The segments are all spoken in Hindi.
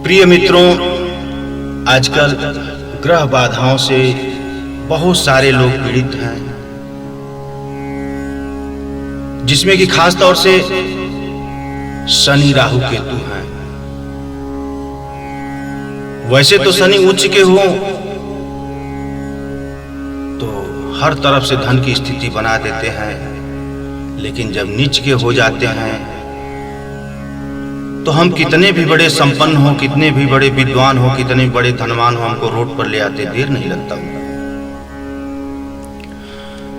प्रिय मित्रों, आजकल ग्रह बाधाओं से बहुत सारे लोग पीड़ित हैं, जिसमें कि खास तौर से शनि राहु केतु हैं। वैसे तो शनि उच्च के हो तो हर तरफ से धन की स्थिति बना देते हैं, लेकिन जब नीच के हो जाते हैं तो हम कितने भी बड़े संपन्न हो, कितने भी बड़े विद्वान हो, कितने भी बड़े धनवान हो, हमको रोड पर ले आते देर नहीं लगता।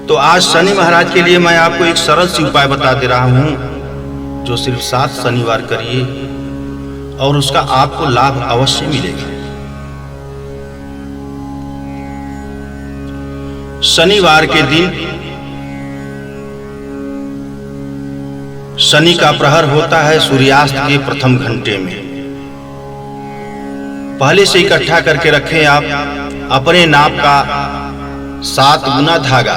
तो आज शनि महाराज के लिए मैं आपको एक सरल सी उपाय बता दे रहा हूं, जो सिर्फ 7 शनिवार करिए और उसका आपको लाभ अवश्य मिलेगा। शनिवार के दिन शनि का प्रहर होता है सूर्यास्त के प्रथम घंटे में। पहले से इकट्ठा करके रखें आप अपने नाप का 7 गुना धागा।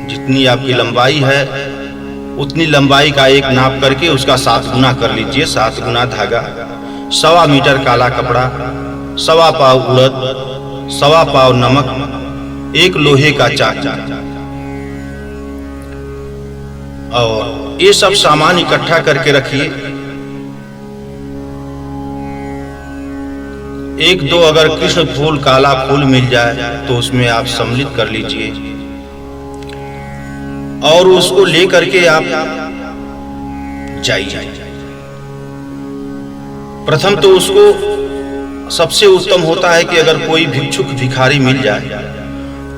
जितनी आपकी लंबाई है उतनी लंबाई का एक नाप करके उसका 7 गुना कर लीजिए। 7 गुना धागा, 1.25 मीटर काला कपड़ा, 1.25 पाव उड़द, 1.25 पाव नमक, 1 लोहे का चाकू और ये सब सामान इकट्ठा करके रखिए। 1-2 अगर कृष्ण फूल, काला फूल मिल जाए तो उसमें आप सम्मिलित कर लीजिए और उसको लेकर के आप जाइए। प्रथम तो उसको सबसे उत्तम होता है कि अगर कोई भिक्षुक भिखारी मिल जाए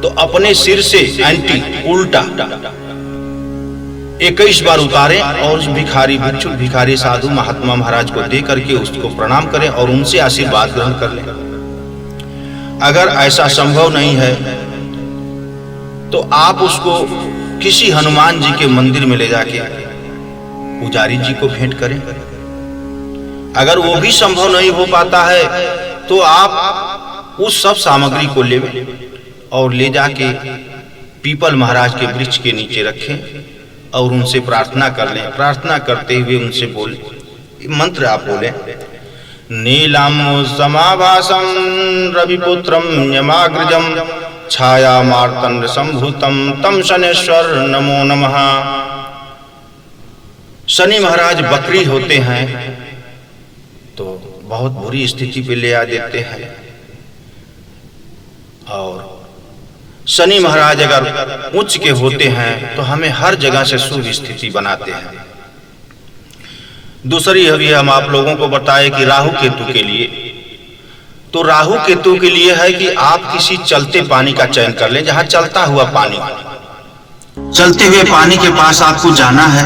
तो अपने सिर से उल्टा 21 बार उतारें और उस भिक्षुक भिखारी साधु महात्मा महाराज को दे करके उसको प्रणाम करें और उनसे आशीर्वाद ग्रहण कर लें। अगर ऐसा संभव नहीं है तो आप उसको किसी हनुमान जी के मंदिर में ले जाके पुजारी जी को भेंट करें। अगर वो भी संभव नहीं हो पाता है तो आप उस सब सामग्री को ले और ले जाके पीपल महाराज के वृक्ष के नीचे रखें और उनसे प्रार्थना कर लें। प्रार्थना करते हुए उनसे बोले, मंत्र आप बोले, नीलम समाभासम रविपुत्रम यमाग्रजम छाया मार्तंड संभूतम तम शनेश्वर नमो नमः। शनि महाराज बकरी होते हैं तो बहुत बुरी स्थिति पे ले आ देते हैं, और शनि महाराज अगर उच्च के होते हैं तो हमें हर जगह से शुभ स्थिति बनाते हैं। दूसरी अभी हम आप लोगों को बताए कि राहु केतु के लिए, तो राहु केतु के लिए है कि आप किसी चलते पानी का चयन कर लें, जहां चलता हुआ पानी, चलते हुए पानी के पास आपको जाना है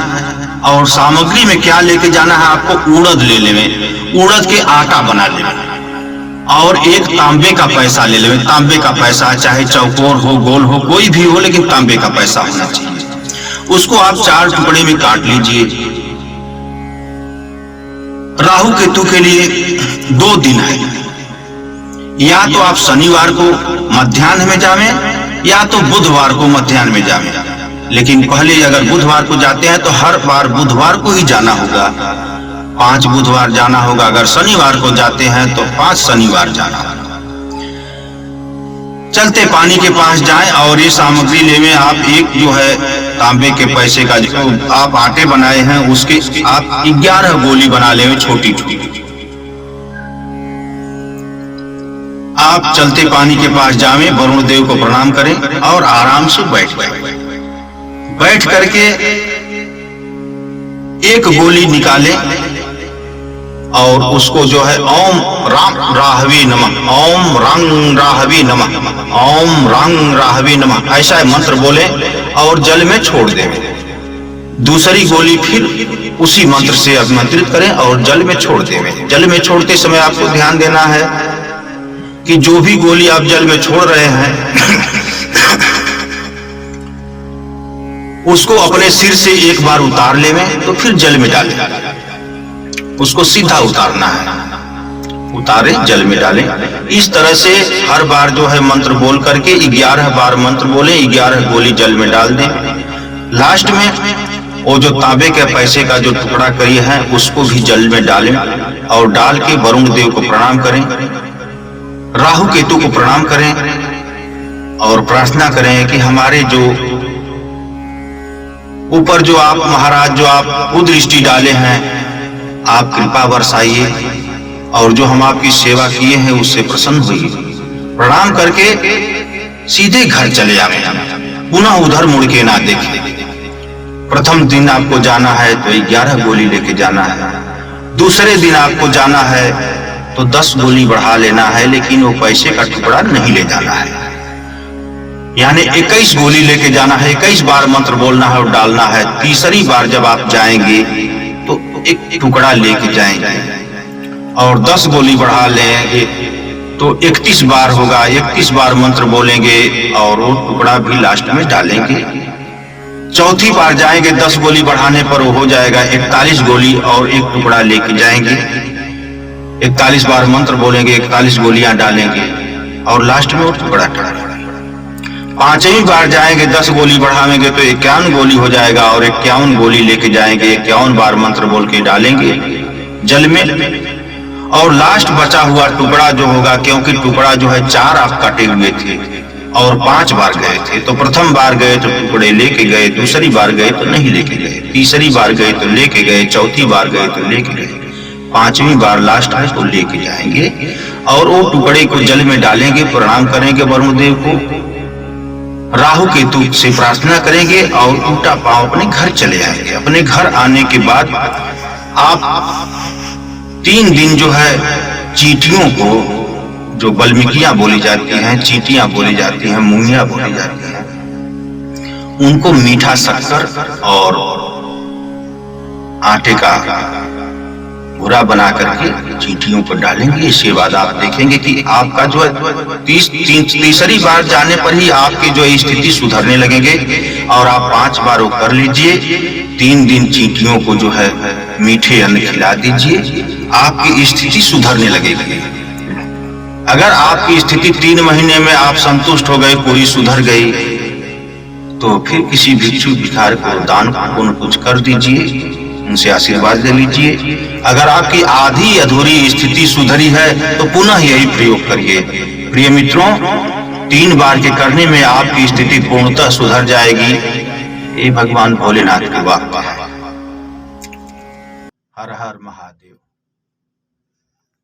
और सामग्री में क्या लेके जाना है, आपको उड़द ले लें, उड़द के आटा बना लें और एक तांबे का पैसा ले लें। तांबे का पैसा चाहे चौकोर हो, गोल हो, कोई भी हो, लेकिन तांबे का पैसा होना चाहिए। उसको आप 4 टुकड़े में काट लीजिए। राहु केतु के लिए 2 दिन है, या तो आप शनिवार को मध्याह्न में जावें या तो बुधवार को मध्याह्न में जावें। लेकिन पहले अगर बुधवार को जाते हैं तो हर बार बुधवार को ही जाना होगा, 5 बुधवार जाना होगा। अगर शनिवार को जाते हैं तो 5 शनिवार जाना होगा। चलते पानी के पास जाएं और ये सामग्री लेवे। आप एक जो है तांबे के पैसे का जो आप आटे बनाए हैं उसके आप 11 गोली बना लेवे, छोटी छोटी। आप चलते पानी के पास जावें, वरुण देव को प्रणाम करें और आराम से बैठ जाएं। बैठ करके एक गोली निकालें और उसको जो है ओम राम राहवे नमः, ओम रंग राहवे नमः, ओम रंग राहवे नमः, ऐसा मंत्र बोले और जल में छोड़ दें। दूसरी गोली फिर उसी मंत्र से अभिमंत्रित करें और जल में छोड़ दें। जल में छोड़ते समय आपको ध्यान देना है कि जो भी गोली आप जल में छोड़ रहे हैं उसको अपने सिर से एक बार उतार लें तो फिर जल में डालें। उसको सीधा उतारना है, उतारे जल में डालें। इस तरह से हर बार जो है मंत्र बोल करके 11 बार मंत्र बोले, 11 गोली जल में डाल दें। लास्ट में वो जो तांबे के पैसे का जो टुकड़ा करी है उसको भी जल में डालें और डाल के वरुण देव को प्रणाम करें, राहु केतु को प्रणाम करें और प्रार्थना करें कि हमारे जो ऊपर जो आप महाराज जो आप कुदृष्टि डाले हैं आप कृपा बरसाइए और जो हम आपकी सेवा किए हैं उससे प्रसन्न होइए। प्रणाम करके सीधे घर चले आवे, पुनः उधर मुड़ के ना देखें। प्रथम दिन आपको जाना है तो 11 गोली लेके जाना है, दूसरे दिन आपको जाना है तो 10 गोली बढ़ा लेना है, लेकिन वो पैसे का टुकड़ा नहीं ले जाना है। यानी 21 गोली लेके जाना है, 21 बार मंत्र बोलना है और डालना है। तीसरी बार जब आप जाएंगे तो एक टुकड़ा लेके जाएंगे और 10 गोली बढ़ा लेंगे तो 31 बार होगा, 31 बार मंत्र बोलेंगे और वो टुकड़ा भी लास्ट में डालेंगे। चौथी बार जाएंगे 10 गोली बढ़ाने पर वो हो जाएगा 41 गोली और एक टुकड़ा लेके जाएंगे। 41 बार मंत्र बोलेंगे, 41 गोलियां डालेंगे और लास्ट में वो टुकड़ा डालेंगे। पांचवी बार जाएंगे 10 गोली बढ़ाएंगे तो 51 गोली हो जाएगा और 51 गोली लेके जाएंगे, 51 बार मंत्र बोल के डालेंगे जल में। और लास्ट बचा हुआ टुकड़ा जो होगा, क्योंकि टुकड़ा जो है 4 आप काटे हुए थे और 5 बार गए थे, तो प्रथम बार गए तो टुकड़े लेके गए, दूसरी बार गए तो नहीं लेके गए, तीसरी बार गए तो लेके गए, चौथी बार गए तो लेके गए, पांचवी बार लास्ट है तो लेके जाएंगे और वो टुकड़े को जल में डालेंगे। प्रणाम करेंगे वरुण देव को, राहु केतु से प्रार्थना करेंगे और उल्टा पांव अपने घर चले आएंगे। अपने घर आने के बाद आप 3 दिन जो है चींटियों को, जो बल्मिकियां बोली जाती हैं, चींटियां बोली जाती हैं, मूंगियां बोली जाती हैं, उनको मीठा शक्कर और आटे का बुरा बना करके चींटियों पर डालेंगे। इसके बाद आप देखेंगे कि आपका जो है तीसरी बार जाने पर ही आपकी जो स्थिति सुधरने लगेंगे और आप 5 बार वो कर लीजिए। 3 दिन चींटियों को जो है मीठे अन्न खिला दीजिए, आपकी स्थिति सुधरने लगेगी। अगर आपकी स्थिति 3 महीने में आप संतुष्ट हो गए, पूरी सुधर गई, तो फिर किसी भिक्षु भिखारी को दान पुण्य कुछ कर दीजिए, उनसे आशीर्वाद ले लीजिए। अगर आपकी आधी अधूरी स्थिति सुधरी है तो पुनः यही प्रयोग करिए। प्रिय मित्रों, 3 बार के करने में आपकी स्थिति पूर्णतः सुधर जाएगी। ये भगवान भोलेनाथ की वाक्य है। हर हर महादेव।